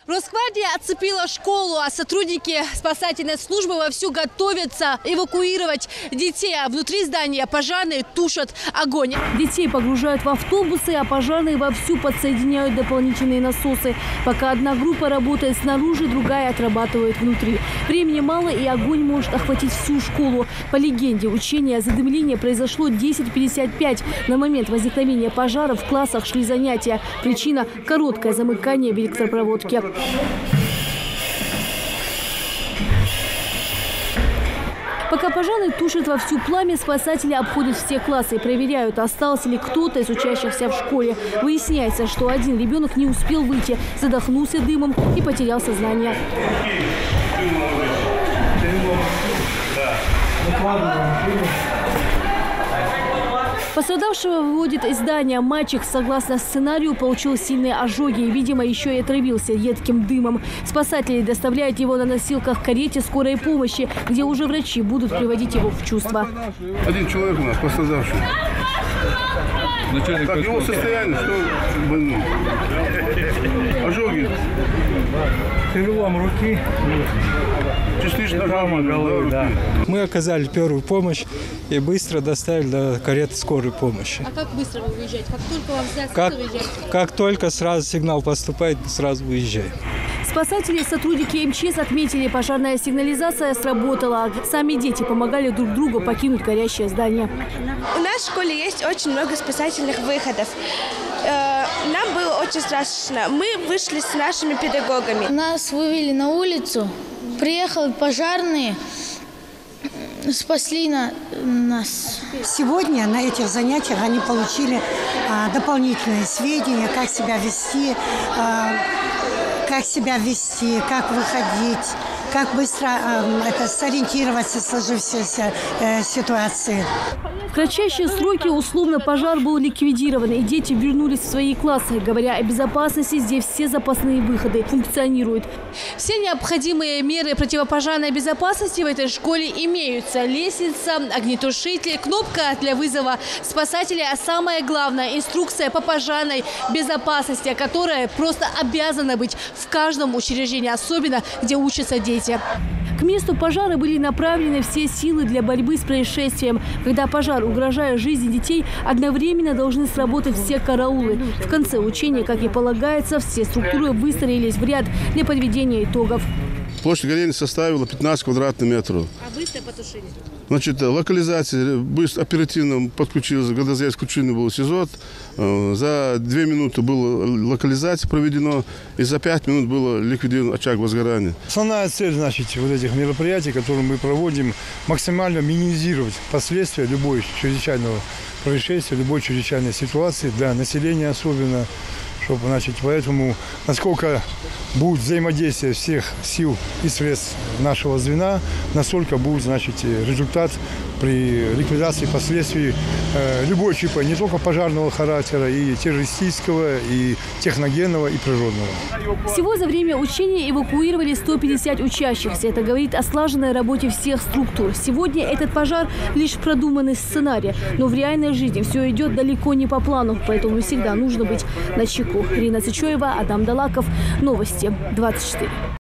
Росгвардия оцепила школу, а сотрудники спасательной службы вовсю готовятся эвакуировать детей. А внутри здания пожарные тушат огонь. Детей погружают в автобусы, а пожарные вовсю подсоединяют дополнительные насосы. Пока одна группа работает снаружи, другая отрабатывает внутри. Времени мало, и огонь может охватить всю школу. По легенде, учение задымления произошло 10:55. На момент возникновения пожара в классах шли занятия. Причина – короткое замыкание в электропроводке. Пока пожарные тушат вовсю пламя, спасатели обходят все классы и проверяют, остался ли кто-то из учащихся в школе. Выясняется, что один ребенок не успел выйти, задохнулся дымом и потерял сознание. Пострадавшего выводит из здания. Мальчик, согласно сценарию, получил сильные ожоги и, видимо, еще и отравился едким дымом. Спасатели доставляют его на носилках к карете скорой помощи, где уже врачи будут приводить его в чувство. Один человек у нас пострадавший. Как его состояние, что больной? Ожоги. Перелом руки. Частично травма головы, да. Мы оказали первую помощь и быстро доставили до кареты скорой помощи. А как быстро вы выезжаете? Как только вам взяться, выезжаете? Как только сразу сигнал поступает, сразу выезжаем. Спасатели и сотрудники МЧС отметили, пожарная сигнализация сработала. Сами дети помогали друг другу покинуть горящее здание. У нас в школе есть очень много спасательных выходов. Нам было очень страшно. Мы вышли с нашими педагогами. Нас вывели на улицу, приехали пожарные, спасли нас. Сегодня на этих занятиях они получили дополнительные сведения, как себя вести, как выходить, как быстро сориентироваться в сложившейся ситуации. В кратчайшие сроки условно пожар был ликвидирован, и дети вернулись в свои классы. Говоря о безопасности, здесь все запасные выходы функционируют. Все необходимые меры противопожарной безопасности в этой школе имеются. Лестница, огнетушитель, кнопка для вызова спасателей, а самое главное – инструкция по пожарной безопасности, которая просто обязана быть в каждом учреждении, особенно где учатся дети. К месту пожара были направлены все силы для борьбы с происшествием. Когда пожар угрожает жизни детей, одновременно должны сработать все караулы. В конце учения, как и полагается, все структуры выстроились в ряд для подведения итогов. Площадь горения составила 15 квадратных метров. А быстро потушили? Значит, локализация быстро, оперативно подключилась, когда здесь включен был СИЗО. За 2 минуты была локализация проведена, и за 5 минут было ликвидирован очаг возгорания. Основная цель, значит, вот этих мероприятий, которые мы проводим, максимально минимизировать последствия любой чрезвычайного происшествия, любой чрезвычайной ситуации для населения особенно. Чтобы, значит, поэтому, насколько будет взаимодействие всех сил и средств нашего звена, настолько будет, значит, результат при ликвидации последствий любой типа, не только пожарного характера, и террористического, и техногенного, и природного. Всего за время учения эвакуировали 150 учащихся. Это говорит о слаженной работе всех структур. Сегодня этот пожар лишь продуманный сценарий, но в реальной жизни все идет далеко не по плану, поэтому всегда нужно быть начеку. Ирина Сычоева, Адам Далаков. Новости 24.